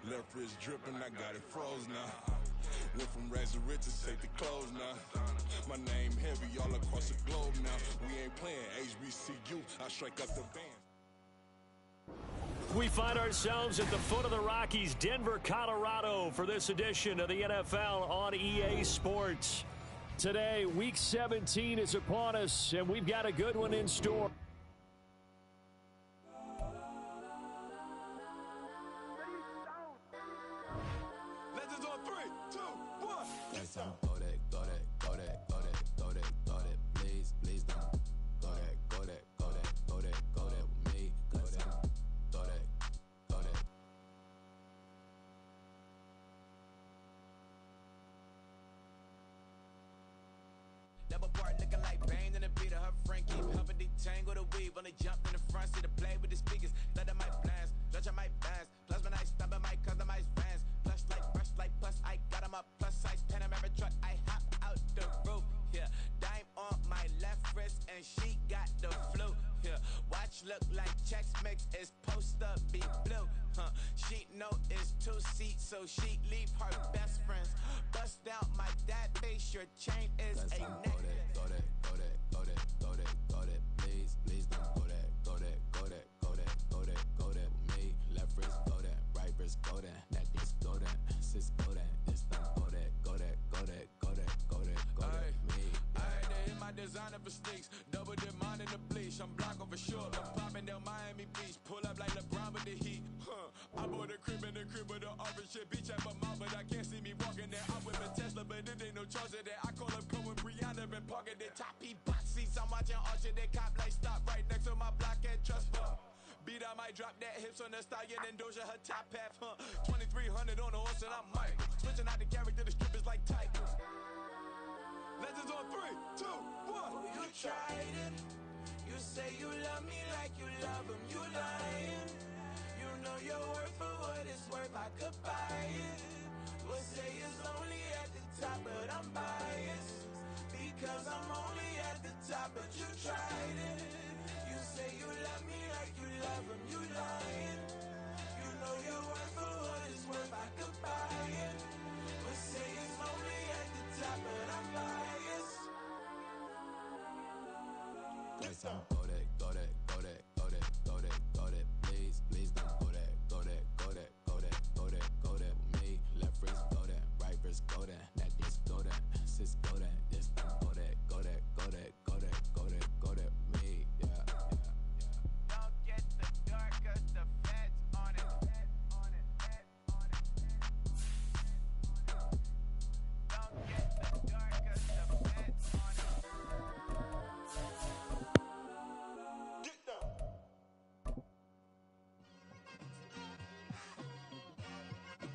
Left wrist dripping, I got it froze now. Went from rags to riches, take the clothes now. My name heavy all across the globe now. We ain't playing HBCU, I strike up the band. We find ourselves at the foot of the Rockies, Denver, Colorado, for this edition of the NFL on EA Sports. Today, Week 17 is upon us, and we've got a good one in store. Legends on 3, 2, 1. That's on. Go that, go that, go that, go that, go that, go that. Please, please don't. Go that, go that, go that, go that, go that with me. Go that, go that, go that. Double part looking like Bane in the beat of her friend keep helping detangle the weave. Only jumped in the front seat to play with the speakers. Let them might blast, stretch on my bands. Plus when I stumble my customized vans. Plush like brush like plus I got them up. Plus size Panamera truck I hop out the roof. Yeah, dime on my left wrist and she got the flu. Yeah, watch look like checks mix is post up be blue. She know it's 2 seats so she leave her best friends. Bust out my dad base, your chain is That's a on. neck. Go that, go that, go that, go that, go that. Please, please don't. Go that, go that, go that, go that, go that, go that with me. Left wrist go that, right wrist go that. That is go that, sis go that. This time go that, go that, go that, go that, go that, go that with me. I had to hit my designer for sneaks. Double dip mine in the bleach. I'm blocking for sure. I'm popping down Miami Beach. Pull up like LeBron with the heat. I bought a crib in the crib with the orange shit. Beach at my mouth, but I can't see me walking there. I whip a Tesla, but it ain't no charge of that. I call up Cohen Brianna and parking the top P box seats. I'm watching Archer. They cop like stop right next to my block at Trust Fund. Beat I might drop that hips on the stallion and Doja her top half. 2300 on the horse and I'm Mike. Switching out the character, the strippers like Tigers. Legends on 3, 2, 1. Oh, you tried it. You say you love me like you love him. You lying. You know your worth for what it's worth. I could buy it. Would say it's only at the top, but I'm biased. Because I'm only at the top, but you tried it. You say you love me like you love him. You lying. You know your worth for what it's worth. I could buy it. Would say it's only at the top, but I'm biased. That's on. Go that, go that, go that, go that, go that, go that. Please, please don't. Go that, go that, go that, go that, go that, go that with me. Left wrist go that, right wrist go that. That is go that, sis go that. This time go that, go that, go that, go that, go that, go that with me. Yeah, yeah, yeah. Don't get the dark cause the feds on it. Don't get the dark cause the feds on it. Get down.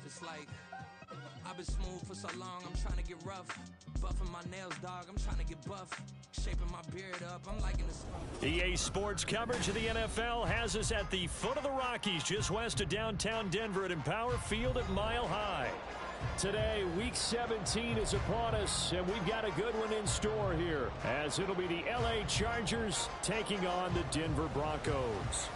Just like I've been smooth for so long, I'm trying to get rough. Buffing my nails, dog, I'm trying to get buff. Shaping my beard up, I'm liking this. EA Sports coverage of the NFL has us at the foot of the Rockies, just west of downtown Denver at Empower Field at Mile High. Today, Week 17 is upon us, and we've got a good one in store here, as it'll be the LA Chargers taking on the Denver Broncos.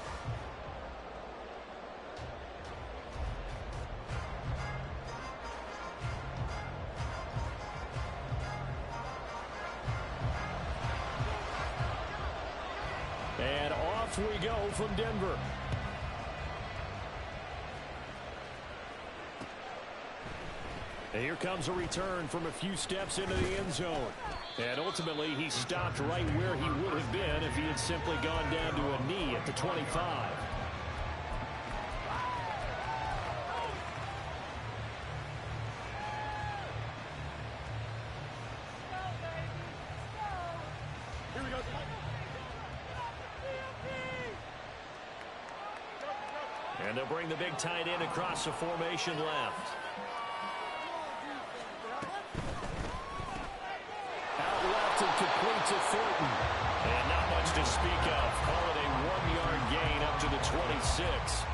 And off we go from Denver. And here comes a return from a few steps into the end zone. And ultimately, he stopped right where he would have been if he had simply gone down to a knee at the 25. And they'll bring the big tight end across the formation left. Out left and complete to Thornton. And not much to speak of. Call it a 1-yard gain up to the 26.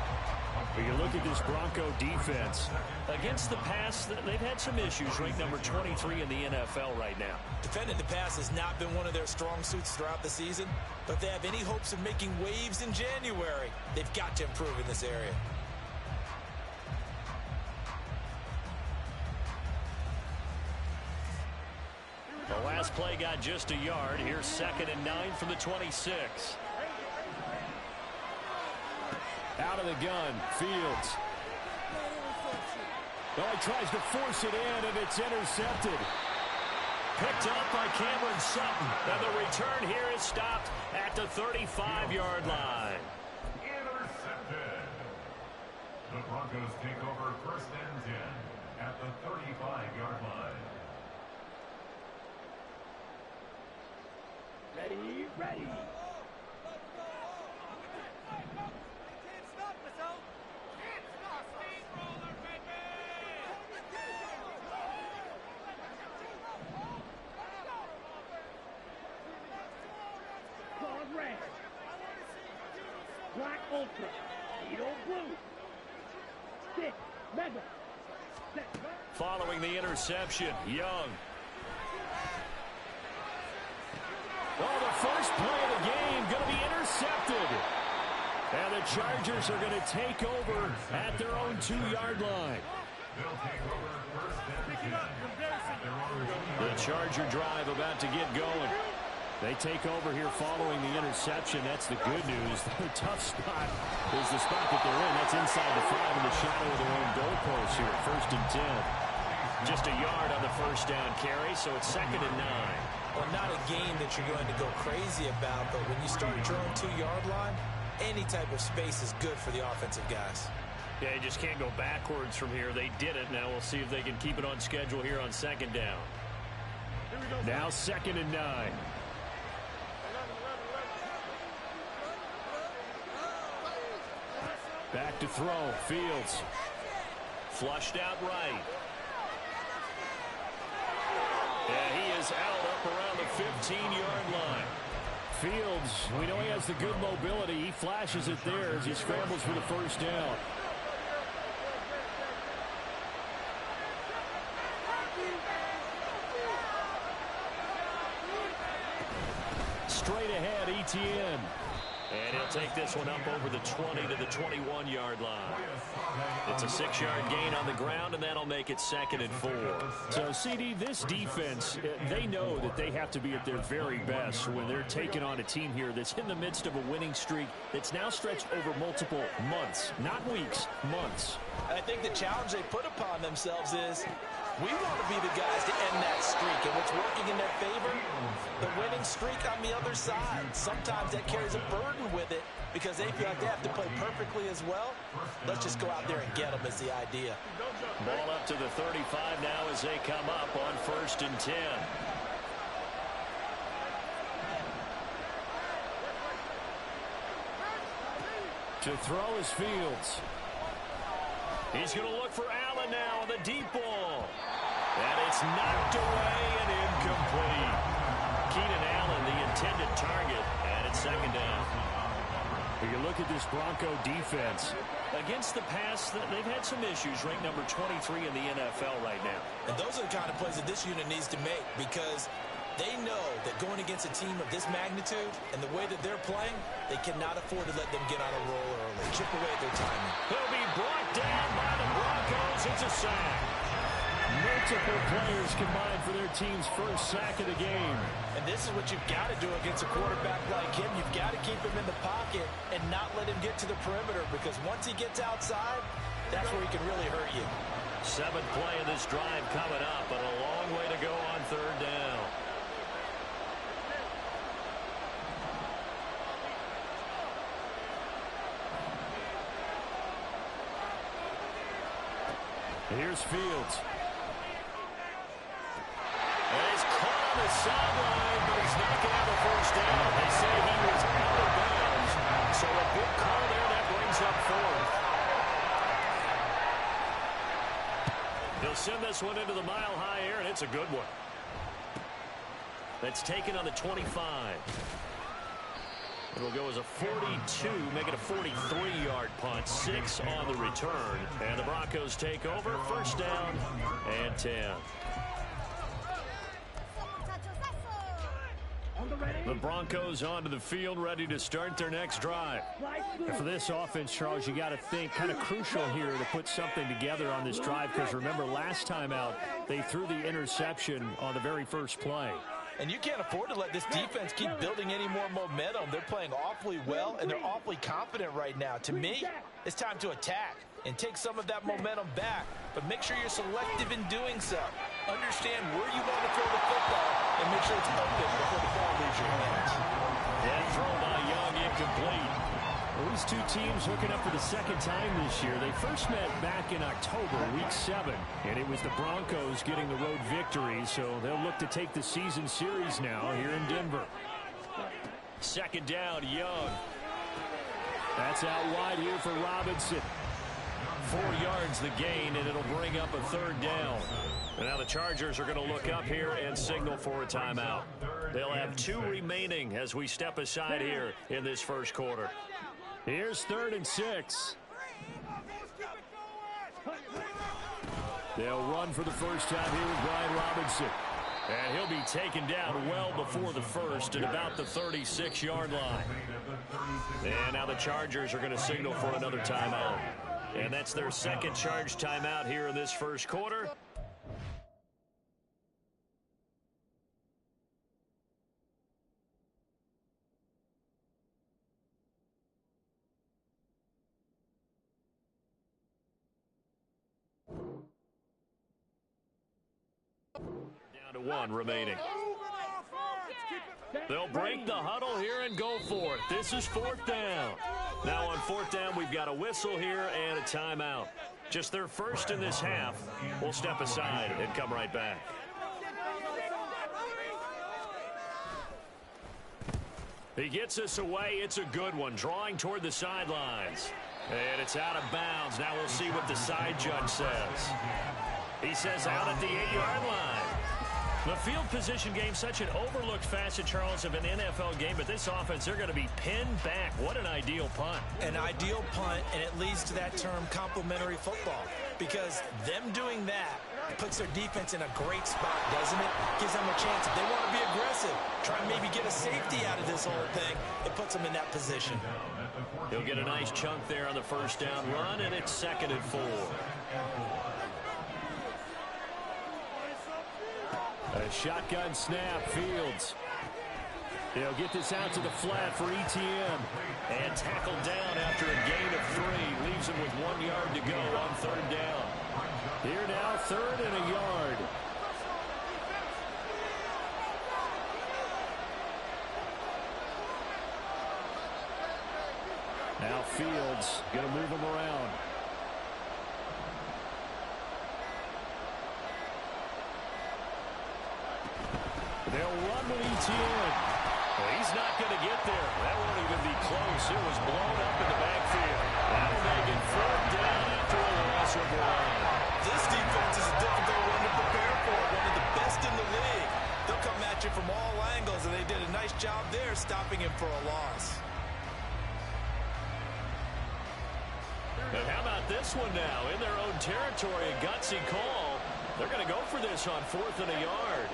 But you look at this Bronco defense. Against the pass, they've had some issues. Ranked number 23 in the NFL right now. Defending the pass has not been one of their strong suits throughout the season. But if they have any hopes of making waves in January, they've got to improve in this area. Last play got just a yard. Here's 2nd and 9 from the 26. Out of the gun, Fields. Oh, he tries to force it in, and it's intercepted. Picked up by Cameron Sutton. And the return here is stopped at the 35-yard line. Intercepted. The Broncos take over 1st and 10 at the 35-yard line. Ready. Red, black ultra, needle blue, stick, mega, set. Following the interception, Young. Oh, the first play of the game going to be intercepted. And the Chargers are going to take over at their own 2-yard line. They'll take over 1st and 10 at their own 2-yard line. The Charger drive about to get going. They take over here following the interception. That's the good news. The tough spot is the spot that they're in. That's inside the 5 in the shadow of their own goalpost here. 1st and 10. Just a yard on the first down carry, so it's 2nd and 9. Well, not a game that you're going to go crazy about, but when you start at your own 2-yard line, any type of space is good for the offensive guys. Yeah, you just can't go backwards from here. They did it. Now we'll see if they can keep it on schedule here on 2nd down. Now 2nd and 9. Back to throw. Fields. Flushed out right. And he is out up around the 15-yard line. Fields, we know he has the good mobility. He flashes it there as he scrambles for the first down. Straight ahead, Etienne. And he'll take this one up over the 20 to the 21-yard line. It's a 6-yard gain on the ground, and that'll make it 2nd and 4. So, CD, this defense, they know that they have to be at their very best when they're taking on a team here that's in the midst of a winning streak that's now stretched over multiple months, not weeks, months. I think the challenge they put upon themselves is we want to be the guys to end that streak, and what's working in their favor, the winning streak on the other side. Sometimes that carries a burden with it because they feel like they have to play perfectly as well. Let's just go out there and get them is the idea. Ball up to the 35 now as they come up on 1st and 10. To throw is Fields. He's going to look for Allen now on the deep ball. And it's knocked away and incomplete. Keenan Allen, the intended target, and it's 2nd down. You look at this Bronco defense. Against the pass, they've had some issues, ranked number 23 in the NFL right now. And those are the kind of plays that this unit needs to make because they know that going against a team of this magnitude and the way that they're playing, they cannot afford to let them get on a roll early. Chip away at their timing. He'll be brought down by the Broncos. It's a sack. Multiple players combined for their team's first sack of the game. And this is what you've got to do against a quarterback like him. You've got to keep him in the pocket and not let him get to the perimeter because once he gets outside, that's where he can really hurt you. 7th play of this drive coming up, but a long way to go on 3rd down. Here's Fields. And he's caught on the sideline, but he's not going to have a first down. They say he was out of bounds. So a big call there that brings up 4th. He'll send this one into the mile-high air, and it's a good one. That's taken on the 25. It'll go as a 42, make it a 43-yard punt, 6 on the return. And the Broncos take over, 1st down and 10. The Broncos onto the field, ready to start their next drive. And for this offense, Charles, you got to think kind of crucial here to put something together on this drive because remember, last time out, they threw the interception on the very first play. And you can't afford to let this defense keep building any more momentum. They're playing awfully well, and they're awfully confident right now. To me, it's time to attack and take some of that momentum back. But make sure you're selective in doing so. Understand where you want to throw the football and make sure it's open before the ball leaves your hands. And throw by Young, incomplete. Well, these two teams hooking up for the second time this year. They first met back in October, Week 7, and it was the Broncos getting the road victory, so they'll look to take the season series now here in Denver. Second down, Young. That's out wide here for Robinson. 4 yards the gain, and it'll bring up a third down. And now the Chargers are going to look up here and signal for a timeout. They'll have 2 remaining as we step aside here in this first quarter. Here's 3rd and 6. They'll run for the first time here with Brian Robinson. And he'll be taken down well before the first at about the 36-yard line. And now the Chargers are going to signal for another timeout. And that's their second charge timeout here in this first quarter. Down to 1 remaining. They'll break the huddle here and go for it. This is 4th down. Now on 4th down, we've got a whistle here and a timeout. Just their first in this half. We'll step aside and come right back. He gets us away. It's a good one. Drawing toward the sidelines. And it's out of bounds. Now we'll see what the side judge says. He says out at the 8-yard line. The field position game, such an overlooked facet, Charles, of an NFL game, but this offense, they're going to be pinned back. What an ideal punt. An ideal punt, and it leads to that term complementary football, because them doing that puts their defense in a great spot, doesn't it? Gives them a chance. If they want to be aggressive, try and maybe get a safety out of this whole thing, it puts them in that position. He'll get a nice chunk there on the first down run, and it's 2nd and 4. A shotgun snap, Fields. They'll get this out to the flat for ETN. And tackled down after a gain of 3. Leaves him with 1 yard to go on 3rd down. Here now, 3rd and a yard. Now Fields going to move him around. They'll run with ETN. Well, he's not going to get there. That won't even be close. It was blown up in the backfield. That'll make it 4th down after a loss of 1. This defense is a difficult one to prepare for. One of the best in the league. They'll come at you from all angles, and they did a nice job there stopping him for a loss. And how about this one now? In their own territory, a gutsy call. They're going to go for this on 4th and a yard.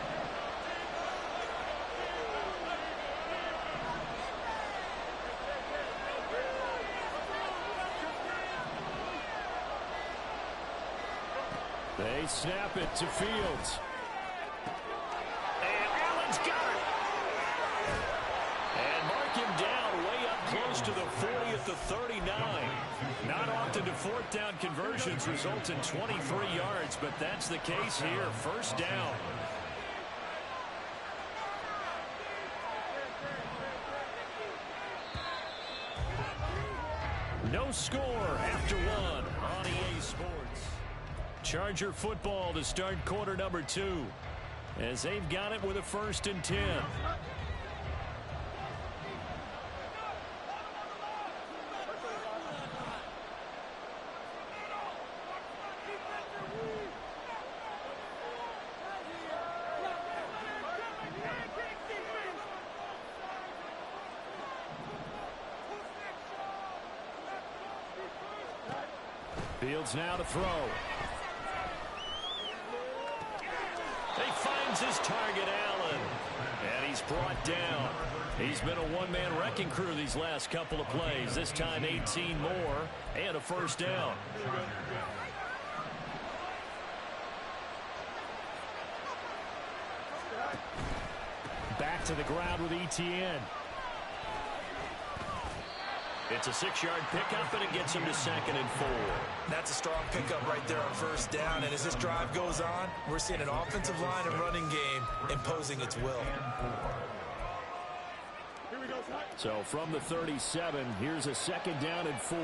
They snap it to Fields. And Allen's got it. And mark him down way up close to the 40 at the 39. Not often do 4th down conversions result in 23 yards, but that's the case here. 1st down. No score after 1 on EA Sports. Charger football to start quarter number 2, as they've got it with a 1st and 10. Fields now to throw. He finds his target, Allen. And he's brought down. He's been a one-man wrecking crew these last couple of plays. This time 18 more and a 1st down. to the ground with ETN. It's a 6-yard pickup, and it gets him to 2nd and 4. That's a strong pickup right there on first down. And as this drive goes on, we're seeing an offensive line and running game imposing its will. So from the 37, here's a 2nd down and 4.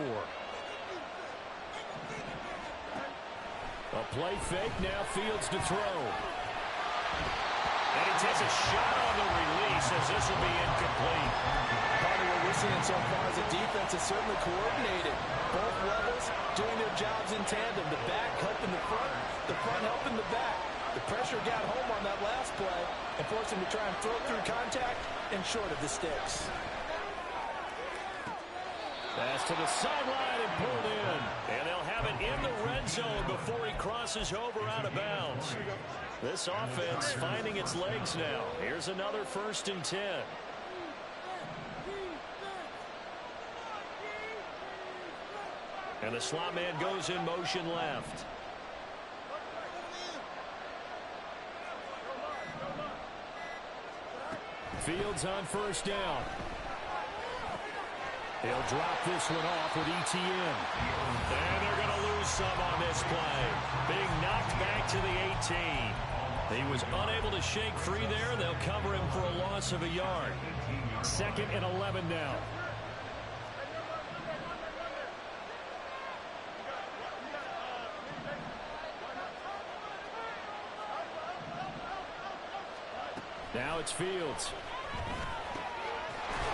A play fake, now Fields to throw. And he takes a shot on the release as this will be incomplete. Part of what we're seeing so far is the defense is certainly coordinated. Both levels doing their jobs in tandem. The back helping the front helping the back. The pressure got home on that last play and forced him to try and throw through contact and short of the sticks. Pass to the sideline and pulled in. And they'll have it in the red zone before he crosses over out of bounds. This offense finding its legs now. Here's another 1st and 10. And the slot man goes in motion left. Fields on 1st down. He'll drop this one off with ETN. And they're going to lose some on this play. Being knocked back to the 18. He was unable to shake free there. They'll cover him for a loss of a yard. 2nd and 11 now. Now it's Fields.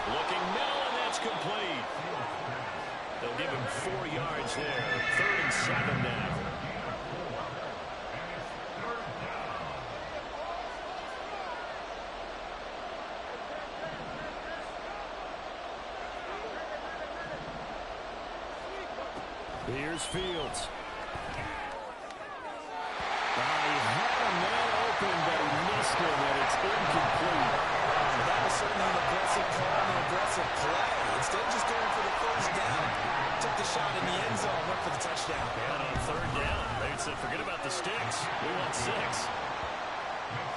Looking middle, and that's complete. They'll give him 4 yards there. 3rd and 7 now. Here's Fields. He had him man open, but he missed him, and it's incomplete. That was certainly an aggressive call and an aggressive play. Instead of just going for the 1st down, took the shot in the end zone, went for the touchdown. And on 3rd down, they said, forget about the sticks. We want 6.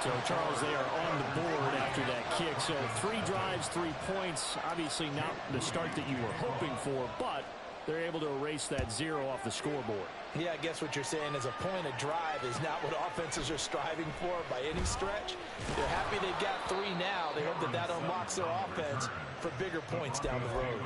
So, Charles, they are on the board after that kick. So 3 drives, 3 points. Obviously not the start that you were hoping for, but they're able to erase that 0 off the scoreboard. Yeah, I guess what you're saying is a point of drive is not what offenses are striving for by any stretch. They're happy they've got 3 now. They hope that that unlocks their offense for bigger points down the road.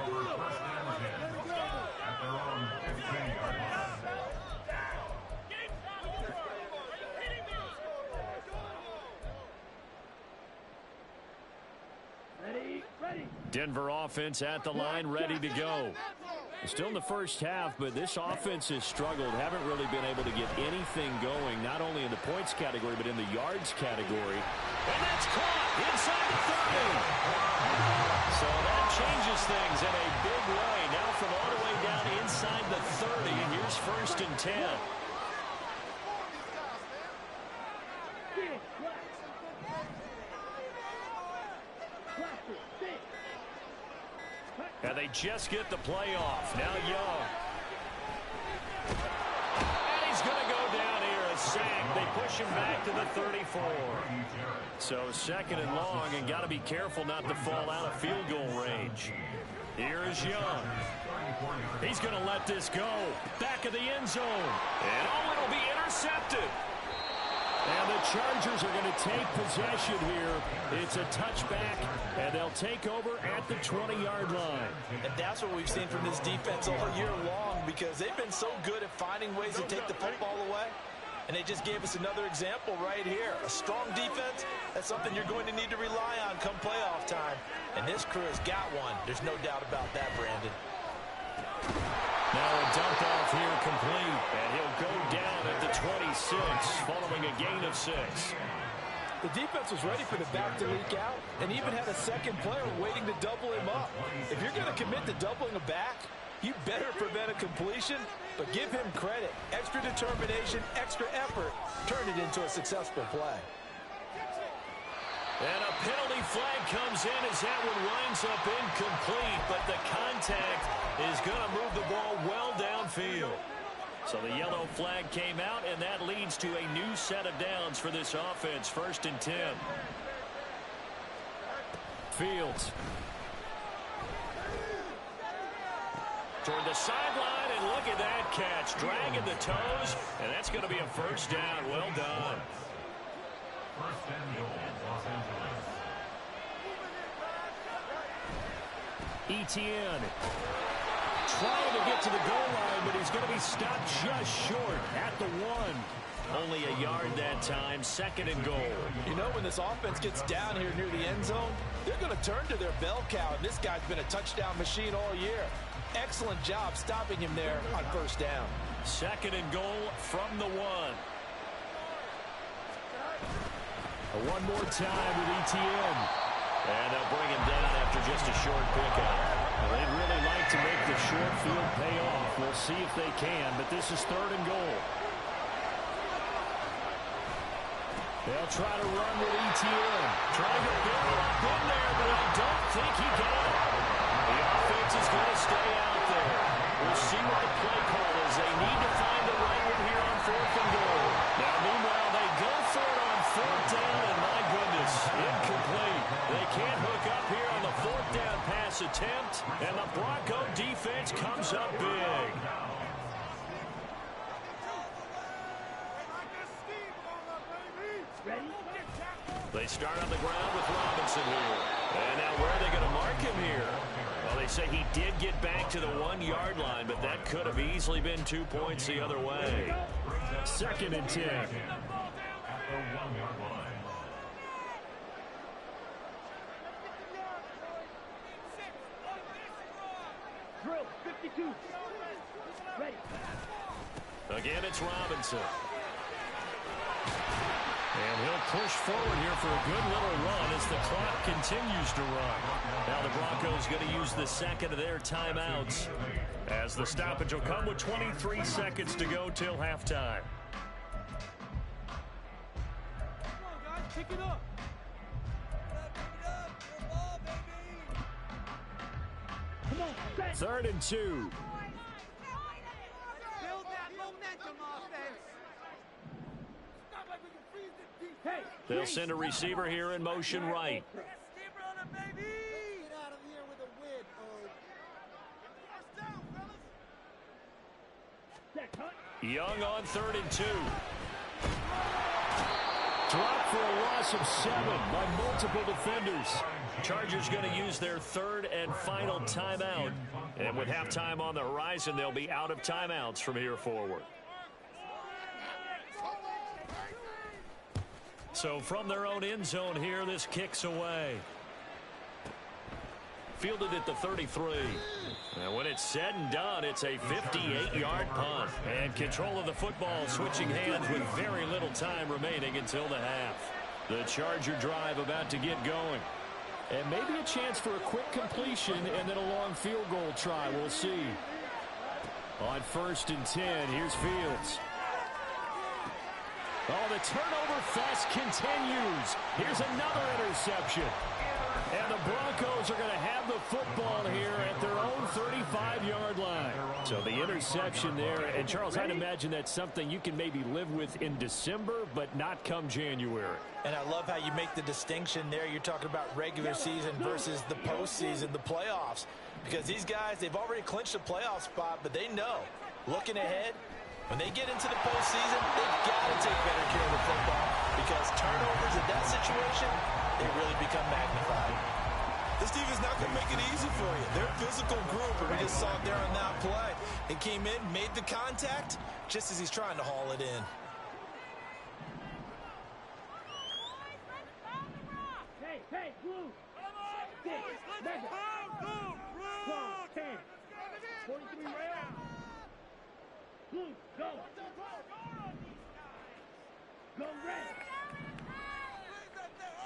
Ready. Denver offense at the line, ready to go. Still in the first half, but this offense has struggled. Haven't really been able to get anything going, not only in the points category, but in the yards category. And that's caught inside the 30. So that changes things in a big way. Now from all the way down inside the 30, and here's 1st and 10. And they just get the play off. Now Young. And he's going to go down here, a sack. They push him back to the 34. So 2nd and long, and got to be careful not to fall out of field goal range. Here is Young. He's going to let this go. Back of the end zone. And it'll be intercepted. And the Chargers are going to take possession here. It's a touchback, and they'll take over at the 20-yard line. And that's what we've seen from this defense all year long, because they've been so good at finding ways to take the football away. And they just gave us another example right here. A strong defense, that's something you're going to need to rely on come playoff time. And this crew has got one. There's no doubt about that, Brandon. Now a dump off here complete, and he'll go down at the 26 following a gain of 6. The defense was ready for the back to leak out and even had a second player waiting to double him up. If you're going to commit to doubling a back, you better prevent a completion, but give him credit. Extra determination, extra effort, turn it into a successful play. And a penalty flag comes in as that one winds up incomplete, but the contact is going to move the ball well downfield. So the yellow flag came out, and that leads to a new set of downs for this offense. 1st and 10. Fields. Toward the sideline, and look at that catch. Dragging the toes, and that's going to be a first down. Well done. First and goal, Los Angeles. Etienne trying to get to the goal line, but he's going to be stopped just short at the 1. Only a yard that time, 2nd and goal. You know, when this offense gets down here near the end zone, they're going to turn to their bell cow, and this guy's been a touchdown machine all year. Excellent job stopping him there on first down. 2nd and goal from the 1. One more time with Etienne. And they'll bring him down after just a short pickup. They'd really like to make the short field pay off. We'll see if they can, but this is 3rd and goal. They'll try to run with Etienne. Trying to build it up in there, but I don't think he got it. The offense is going to stay out there. We'll see what the play call is. They need to find the right one here on 4th and goal. Now, meanwhile, they go for it on 4th down, and my goodness, incomplete. They can't hook up here on the 4th down pass attempt, and the Bronco defense comes up big. They start on the ground with Robinson here. And now where are they going to mark him here? Well, they say he did get back to the 1-yard line, but that could have easily been 2 points the other way. 2nd and 10. At the 1-yard line. Drill, 52. Ready. Again, it's Robinson. And he'll push forward here for a good little run as the clock continues to run. Now the Broncos going to use the 2nd of their timeouts as the stoppage will come with 23 seconds to go till halftime. Come on, guys, pick it up. 3rd and 2. Build that momentum, offense. Stop like we can freeze this deep. Hey, They'll send a receiver here in motion right. keep running, baby. Get out of here with a win, First down, fellas. Young on 3rd and 2. Drop for a loss of 7 by multiple defenders. Chargers going to use their 3rd and final timeout. And with halftime on the horizon, they'll be out of timeouts from here forward. So from their own end zone here, this kicks away. Fielded at the 33. And when it's said and done, it's a 58-yard punt. And control of the football switching hands with very little time remaining until the half. The Charger drive about to get going. And maybe a chance for a quick completion and then a long field goal try. We'll see. On 1st and 10, here's Fields. Oh, the turnover fest continues. Here's another interception. And the Broncos are going to have the football here at their own 35-yard line. So the interception there. And, Charles, I'd imagine that's something you can maybe live with in December, but not come January. And I love how you make the distinction there. You're talking about regular season versus the postseason, the playoffs. Because these guys, they've already clinched a playoff spot, but they know, looking ahead, when they get into the postseason, they've got to take better care of the football because turnovers in that situation, they really become magnified. This defense not going to make it easy for you. They're a physical group, and we just saw it there on that play. It came in, made the contact, just as he's trying to haul it in. Hey, Blue. 6, Mega. 12, 10. 43 round. Blue, go. Go red.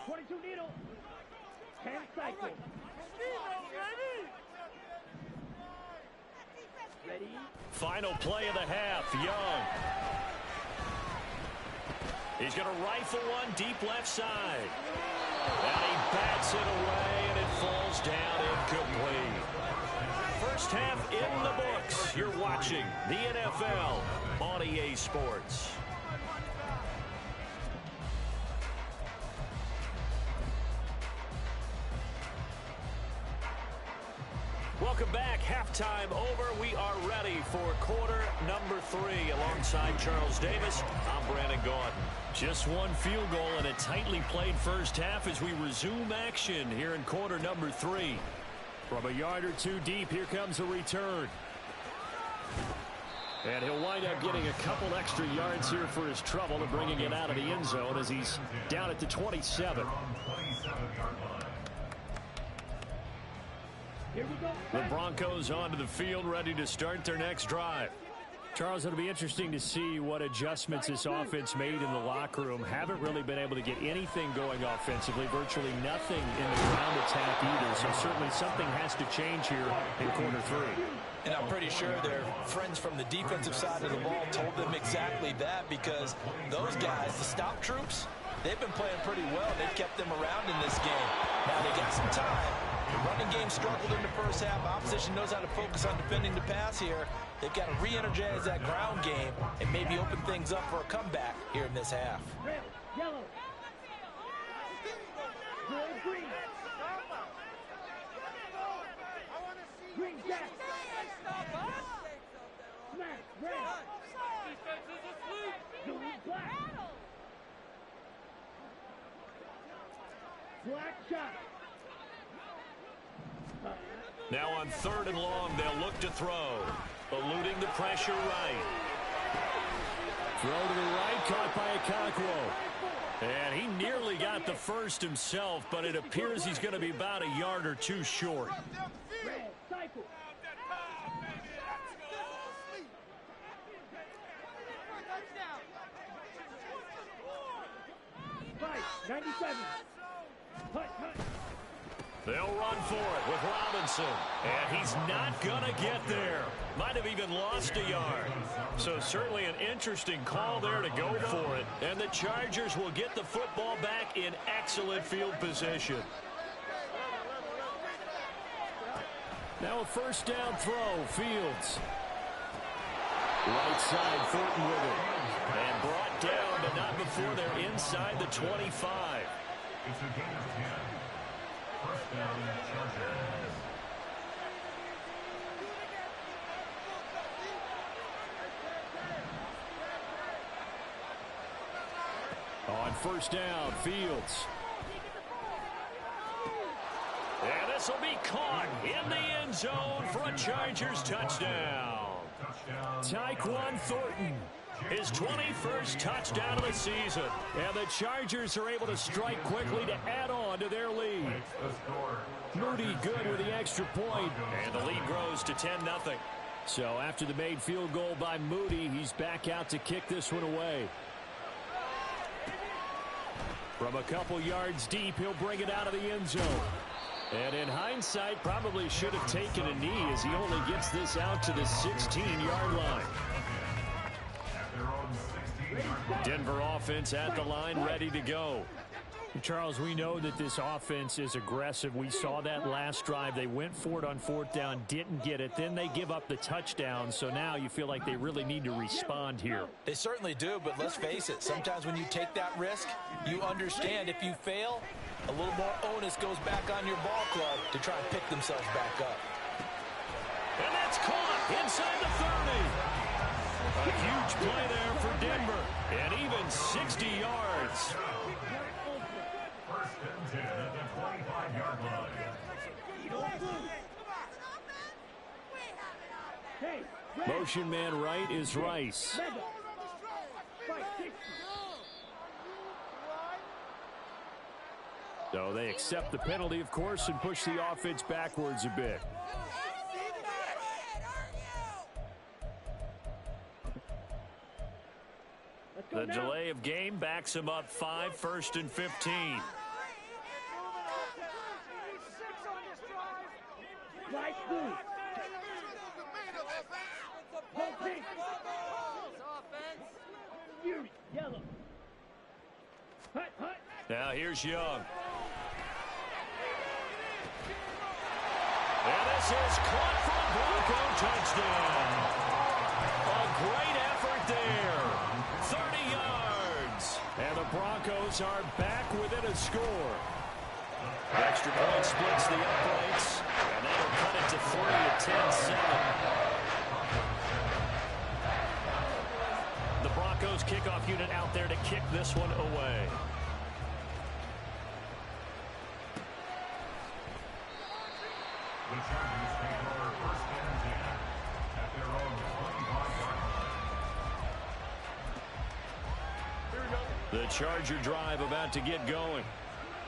22 needle. 10 cycle. Ready? Final play of the half, Young. He's going to rifle one deep left side. And he bats it away, and it falls down incomplete. First half in the books. You're watching the NFL on EA Sports. Welcome back. Halftime over. We are ready for quarter number 3. Alongside Charles Davis, I'm Brandon Gaudin. Just one field goal in a tightly played first half as we resume action here in quarter number 3. From a yard or two deep, here comes a return. And he'll wind up getting a couple extra yards here for his trouble and bringing it out of the end zone as he's down at the 27. The Broncos onto the field, ready to start their next drive. Charles, it'll be interesting to see what adjustments this offense made in the locker room. Haven't really been able to get anything going offensively, virtually nothing in the ground attack either. So certainly something has to change here in quarter 3. And I'm pretty sure their friends from the defensive side of the ball told them exactly that, because those guys, the stop troops, they've been playing pretty well. They've kept them around in this game. Now they got some time. The running game struggled in the first half. Opposition knows how to focus on defending the pass here. They've got to re-energize that ground game and maybe open things up for a comeback here in this half. Red, yellow. Red, green. Green, jack. Smash, red. Defense is asleep. Blue, black. Black shot. Now on 3rd and long, they'll look to throw. Eluding the pressure right. Throw to the right, caught by Okonkwo. And he nearly got the first himself, but it appears he's going to be about a yard or two short. Red, cycle. Fight, 97. Hut. They'll run for it with Robinson. And he's not going to get there. Might have even lost a yard. So certainly an interesting call there to go for it. And the Chargers will get the football back in excellent field position. Now a first down throw, Fields. Right side, Thornton with it. And brought down, but not before they're inside the 25. It's a gain of 10. First down, Chargers. On first down, Fields. And this will be caught in the end zone for a Chargers touchdown. Tyquan Thornton, his 21st touchdown of the season. And the Chargers are able to strike quickly to add on to their lead. Moody good with the extra point. And the lead grows to 10-0. So after the made field goal by Moody, he's back out to kick this one away. From a couple yards deep, he'll bring it out of the end zone. And in hindsight, probably should have taken a knee as he only gets this out to the 16-yard line. Denver offense at the line, ready to go. Charles, we know that this offense is aggressive. We saw that last drive. They went for it on 4th down, didn't get it. Then they give up the touchdown. So now you feel like they really need to respond here. They certainly do, but let's face it. Sometimes when you take that risk, you understand if you fail, a little more onus goes back on your ball club to try and pick themselves back up. And that's caught inside the 30. A huge play there for Denver. And even 60 yards. First and 10 at the 25-yard line. Motion man right is Rice. So they accept the penalty, of course, and push the offense backwards a bit. The delay of game backs him up 5, 1st and 15. Right blue. Pink. Fury, yellow. Hut. Now here's Young. And this is caught for a Bronco touchdown. A great effort there. 30 yards. And the Broncos are back within a score. Extra point splits the uprights, and that'll cut it to 3 at 10-7. The Broncos kickoff unit out there to kick this one away. The Chargers take over first and 10 at their own 25-yard line. The Charger drive about to get going.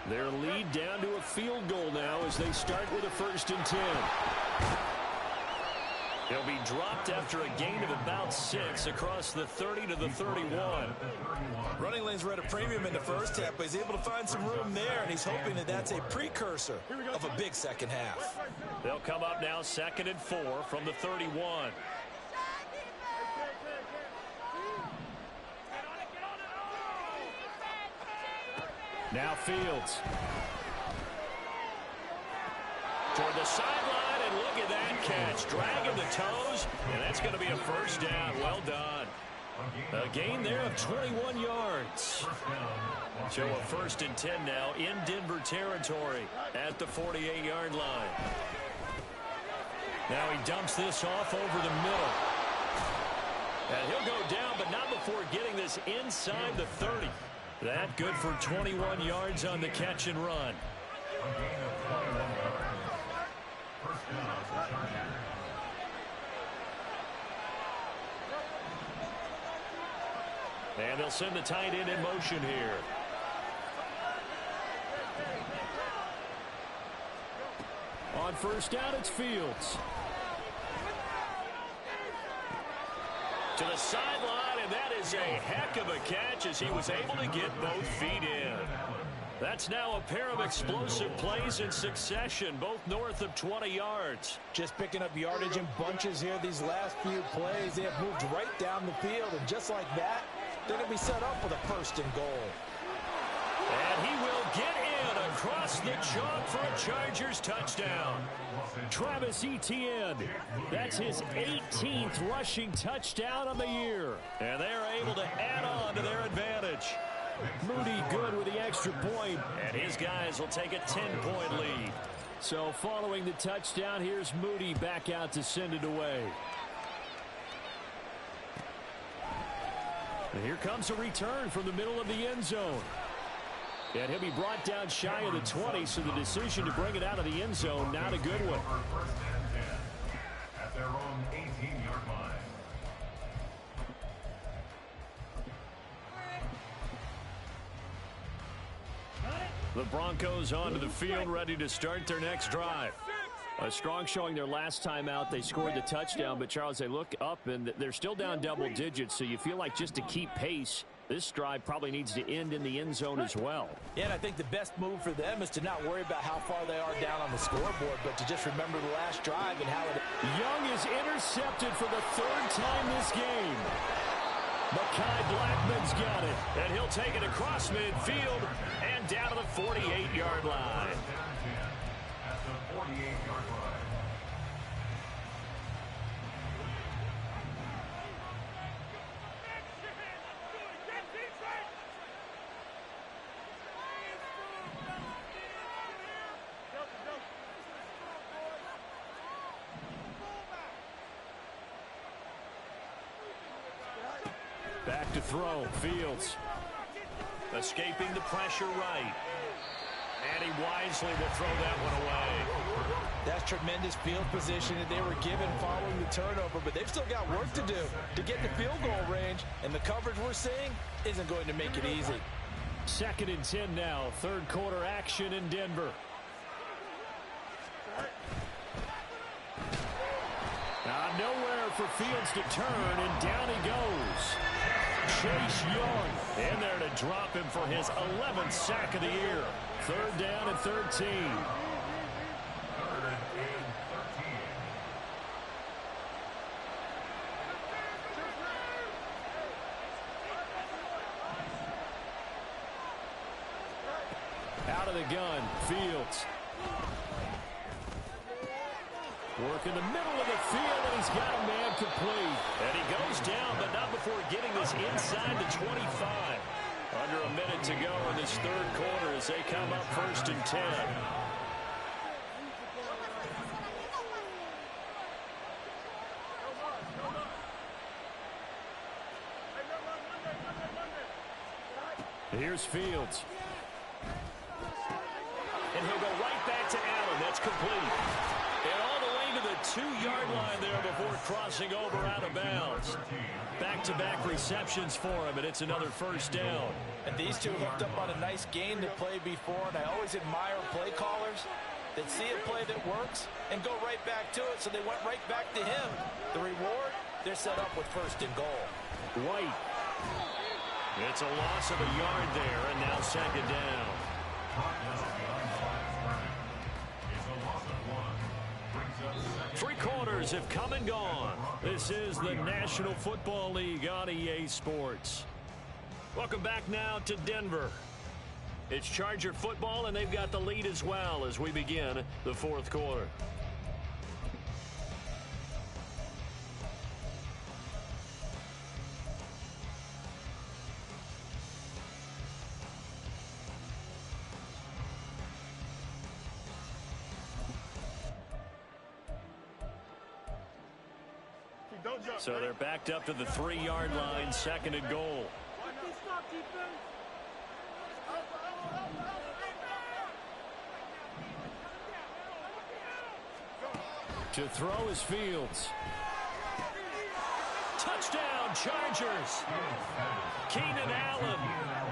Their lead down to a field goal now as they start with a 1st and 10. He'll be dropped after a gain of about 6 across the 30 to the 31. Running lanes were at a premium in the first half, but he's able to find some room there, and he's hoping that that's a precursor of a big second half. They'll come up now 2nd and 4 from the 31. Now Fields. Toward the sideline, and look at that catch. Dragging the toes, and that's going to be a 1st down. Well done. A gain there of 21 yards. So a 1st and 10 now in Denver territory at the 48-yard line. Now he dumps this off over the middle. And he'll go down, but not before getting this inside the 30. That good for 21 yards on the catch and run. And they'll send the tight end in motion here. On 1st down, it's Fields. To the sideline, and that is a heck of a catch as he was able to get both feet in. That's now a pair of explosive plays in succession, both north of 20 yards. Just picking up yardage in bunches here these last few plays. They have moved right down the field, and just like that, they're going to be set up with a 1st and goal. And he will get in across the chalk for a Chargers touchdown. Travis Etienne, that's his 18th rushing touchdown on the year. And they're able to add on to their advantage. Moody good with the extra point, and his guys will take a 10-point lead. So following the touchdown, here's Moody back out to send it away. And here comes a return from the middle of the end zone. And he'll be brought down shy of the 20, so the decision to bring it out of the end zone, not a good one. 1st and 10 at their own 18-yard line. The Broncos onto the field, ready to start their next drive. A strong showing their last time out. They scored the touchdown, but, Charles, they look up, and they're still down double digits, so you feel like just to keep pace, this drive probably needs to end in the end zone as well. Yeah, and I think the best move for them is to not worry about how far they are down on the scoreboard, but to just remember the last drive and how it... Young is intercepted for the 3rd time this game. Mekhi Blackman's got it, and he'll take it across midfield and down to the 48-yard line. At the 48-yard line. Back to throw, Fields. Escaping the pressure right. And he wisely will throw that one away. That's tremendous field position that they were given following the turnover, but they've still got work to do to get the field goal range, and the coverage we're seeing isn't going to make it easy. 2nd and 10 now, 3rd quarter action in Denver. Nowhere for Fields to turn, and down he goes. Chase Young in there to drop him for his 11th sack of the year. 3rd down and 13. 3rd and 13. Out of the gun, Fields. Work in the middle of the field, and he's got a man complete. And he goes down, but not before getting this inside the 25. Under a minute to go in this third quarter as they come up 1st and 10. Here's Fields. And he'll go right back to Allen. That's complete. And all the way to the 2-yard line there before crossing over out of bounds. Back-to-back receptions for him, and it's another first down. And these two hooked up on a nice game to play before, and I always admire play callers that see a play that works and go right back to it, so they went right back to him. The reward, they're set up with 1st and goal. White. It's a loss of a yard there, and now 2nd down. Three quarters have come and gone. This is the National Football League on EA Sports. Welcome back now to Denver. It's Charger football, and they've got the lead as well as we begin the 4th quarter. So they're backed up to the 3-yard line, 2nd and goal. To throw is Fields. Touchdown, Chargers. Keenan Allen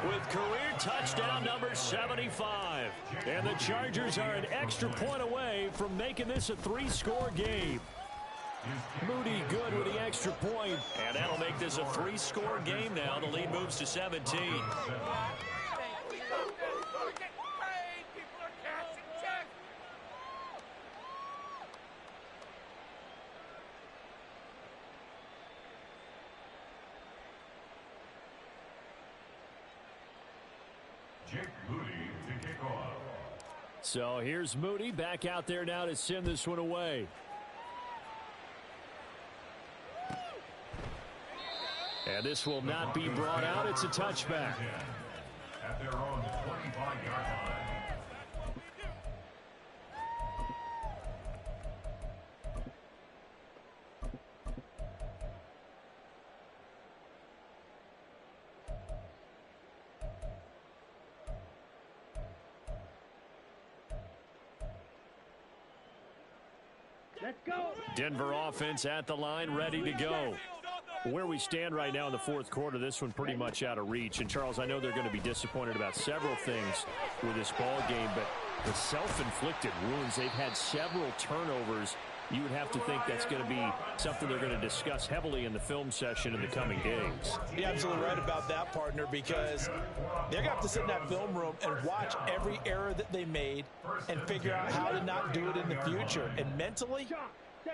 with career touchdown number 75. And the Chargers are an extra point away from making this a 3-score game. Moody good with the extra point, and that'll make this a 3-score game now. The lead moves to 17. Jake Moody to kick off. So here's Moody back out there now to send this one away. And this will not be brought out. It's a touchback. At their own 25-yard line. Let's go. Denver offense at the line, ready to go. Where we stand right now in the 4th quarter, this one pretty much out of reach. And, Charles, I know they're going to be disappointed about several things with this ball game, but the self-inflicted wounds, they've had several turnovers. You would have to think that's going to be something they're going to discuss heavily in the film session in the coming days. You're absolutely right about that, partner, because they're going to have to sit in that film room and watch every error that they made and figure out how to not do it in the future. And mentally,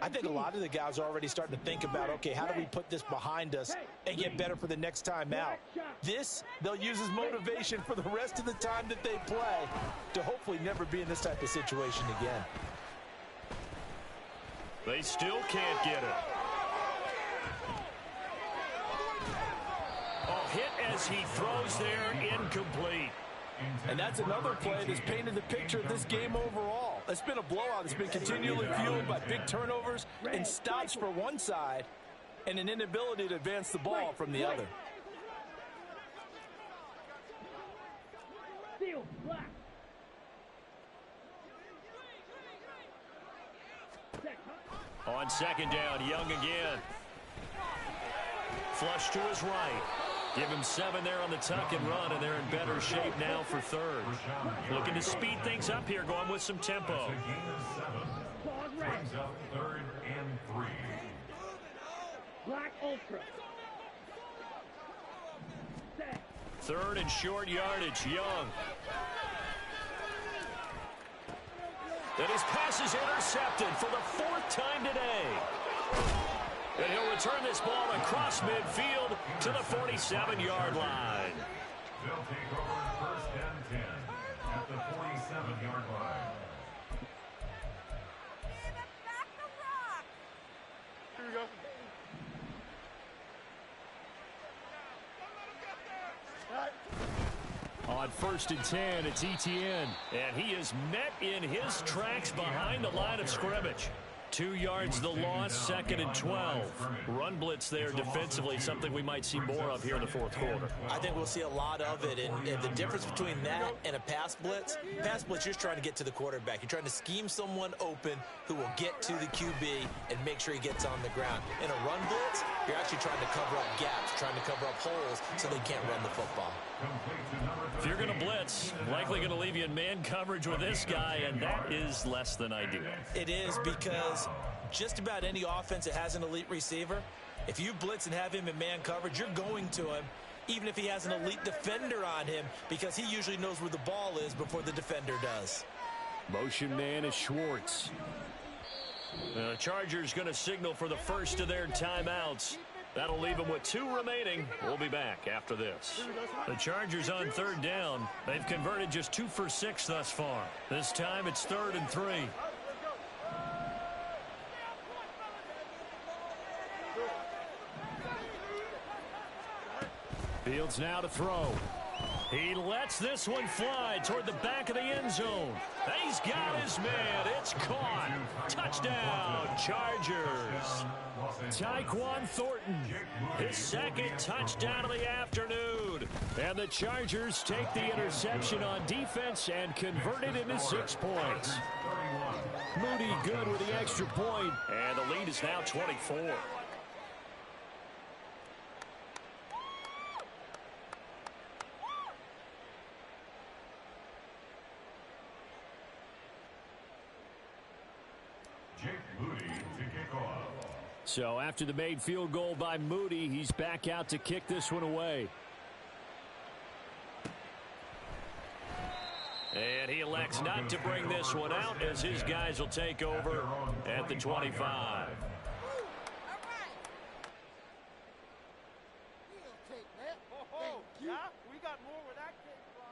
I think a lot of the guys are already starting to think about, okay, how do we put this behind us and get better for the next time out? This, they'll use as motivation for the rest of the time that they play to hopefully never be in this type of situation again. They still can't get it. Oh, hit as he throws there, incomplete. And that's another play that's painted the picture of this game overall. It's been a blowout. It's been continually fueled by big turnovers and stops for one side and an inability to advance the ball from the other. On 2nd down, Young again. Flush to his right. Give him 7 there on the tuck and run, and they're in better shape now for 3rd. Looking to speed things up here, going with some tempo. Brings up 3rd and 3. Black Ultra. 3rd and short yardage, Young. And his pass is intercepted for the 4th time today. And he'll return this ball across midfield to the 47-yard line. They'll take over 1st and 10 at the 47-yard line. Here we go. All right. On 1st and 10, it's Etienne. And he is met in his tracks behind the line of scrimmage. 2 yards the loss, 2nd and 12. Run blitz there defensively, something we might see more of here in the fourth quarter. I think we'll see a lot of it, and the difference between that and a pass blitz, you're just trying to get to the quarterback. You're trying to scheme someone open who will get to the QB and make sure he gets on the ground. In a run blitz, you're actually trying to cover up gaps, trying to cover up holes so they can't run the football. If you're going to blitz, likely going to leave you in man coverage with this guy, and that is less than ideal. It is, because just about any offense that has an elite receiver, if you blitz and have him in man coverage, you're going to him, even if he has an elite defender on him, because he usually knows where the ball is before the defender does. Motion man is Schwartz. The Chargers going to signal for the first of their timeouts. That'll leave them with 2 remaining. We'll be back after this. The Chargers on 3rd down. They've converted just 2 for 6 thus far. This time it's 3rd and 3. Fields now to throw. He lets this one fly toward the back of the end zone. He's got his man. It's caught. Touchdown, Chargers. Tyquan Thornton, his 2nd touchdown of the afternoon. And the Chargers take the interception on defense and convert it into 6 points. Moody good with the extra point, and the lead is now 24. So after the made field goal by Moody, he's back out to kick this one away. And he elects not to bring this one out, as his guys will take over at the 25. Yeah, we got more where that came from.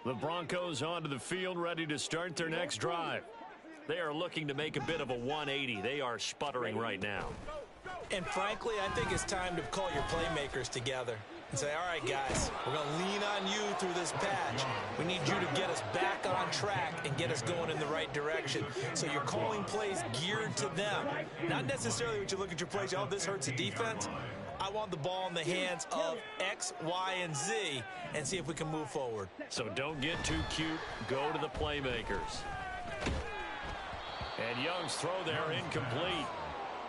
The Broncos onto the field, ready to start their next drive. They are looking to make a bit of a 180. They are sputtering right now. And frankly, I think it's time to call your playmakers together and say, all right, guys, we're going to lean on you through this patch. We need you to get us back on track and get us going in the right direction. So you're calling plays geared to them. Not necessarily when you look at your plays, oh, this hurts the defense. I want the ball in the hands of X, Y, and Z and see if we can move forward. So don't get too cute. Go to the playmakers. And Young's throw there incomplete.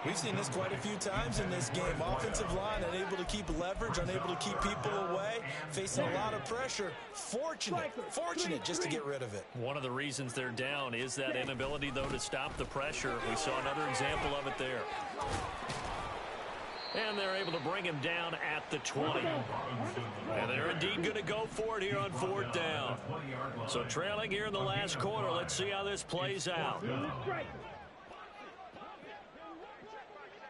We've seen this quite a few times in this game. Offensive line unable to keep leverage, unable to keep people away, facing a lot of pressure. Fortunate just to get rid of it. One of the reasons they're down is that inability, though, to stop the pressure. We saw another example of it there. And they're able to bring him down at the 20. And they're indeed going to go for it here on 4th down. So trailing here in the last quarter. Let's see how this plays out.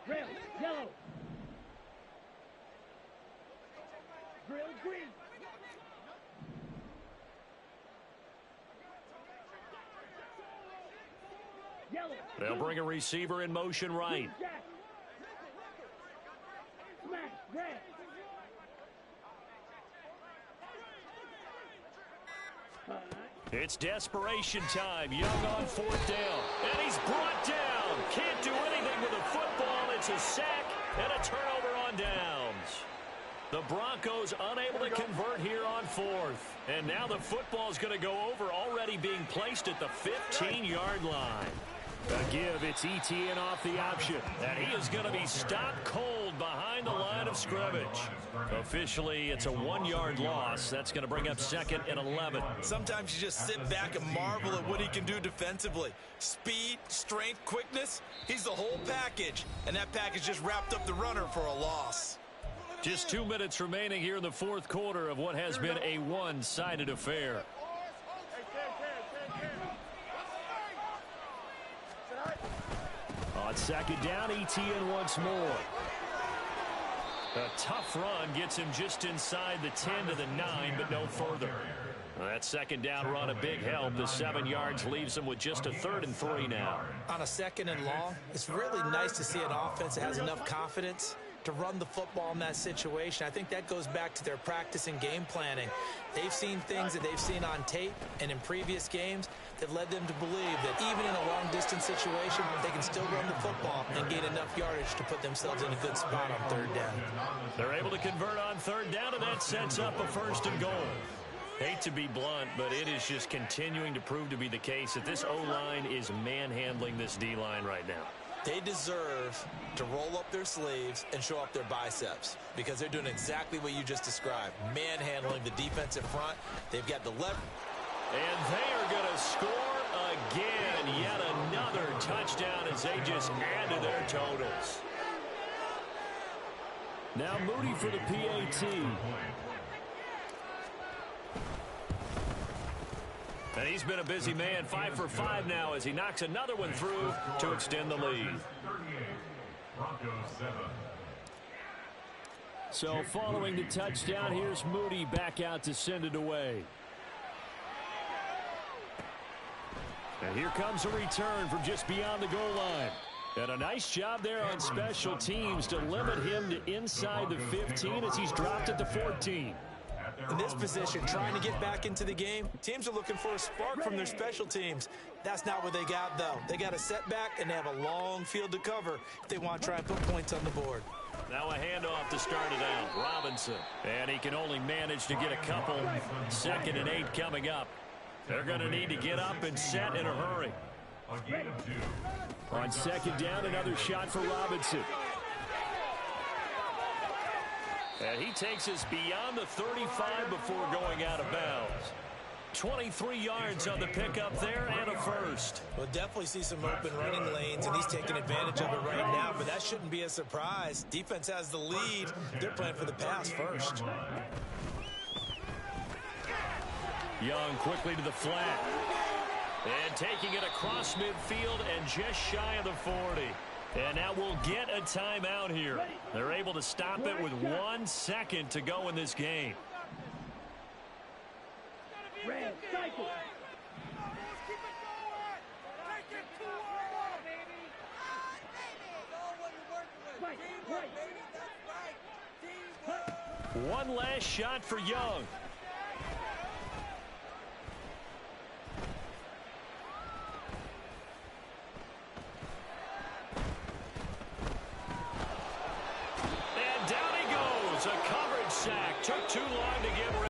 Red, yellow. Grill, green. Yellow. They'll bring a receiver in motion right. Smash, red. It's desperation time. Young on 4th down. And he's brought down. Can't do anything with a football. It's a sack and a turnover on downs. The Broncos unable to convert here on 4th. And now the football's going to go over, already being placed at the 15-yard line. A give, it's Etienne off the option. And he is going to be stopped cold behind the line of scrimmage. Officially, it's a 1-yard loss. That's going to bring up 2nd and 11. Sometimes you just sit back and marvel at what he can do defensively. Speed, strength, quickness, he's the whole package. And that package just wrapped up the runner for a loss. Just 2 minutes remaining here in the 4th quarter of what has been a one-sided affair. On 2nd down, Etienne once more. A tough run gets him just inside the 10 to the 9, but no further. That second down run, a big help. The 7 yards leaves him with just a 3rd and 3 now. On a 2nd and long, it's really nice to see an offense that has enough confidence to run the football in that situation. I think that goes back to their practice and game planning. They've seen things that they've seen on tape and in previous games that led them to believe that even in a long-distance situation, they can still run the football and gain enough yardage to put themselves in a good spot on 3rd down. They're able to convert on 3rd down, and that sets up a 1st and goal. Hate to be blunt, but it is just continuing to prove to be the case that this O-line is manhandling this D-line right now. They deserve to roll up their sleeves and show up their biceps because they're doing exactly what you just described, manhandling the defensive front. They've got the left. And they are going to score again. Yet another touchdown as they just add to their totals. Now Moody for the PAT. And he's been a busy man, 5 for 5 now as he knocks another one through to extend the lead. So following the touchdown, here's Moody back out to send it away. And here comes a return from just beyond the goal line. And a nice job there on special teams to limit him to inside the 15 as he's dropped at the 14. In this position, trying to get back into the game, teams are looking for a spark from their special teams. That's not what they got, though. They got a setback, and they have a long field to cover if they want to try and put points on the board. Now a handoff to start it out. Robinson. And he can only manage to get a couple. 2nd and 8 coming up. They're going to need to get up and set in a hurry. On 2nd down, another shot for Robinson. And he takes us beyond the 35 before going out of bounds. 23 yards on the pickup there and a 1st. We'll definitely see some open running lanes, and he's taking advantage of it right now, but that shouldn't be a surprise. Defense has the lead. They're playing for the pass first. Young quickly to the flat. And taking it across midfield and just shy of the 40. And now we'll get a timeout here. They're able to stop it with 1 second to go in this game. Red cycle. One last shot for Young. And down he goes. A coverage sack. Took too long to get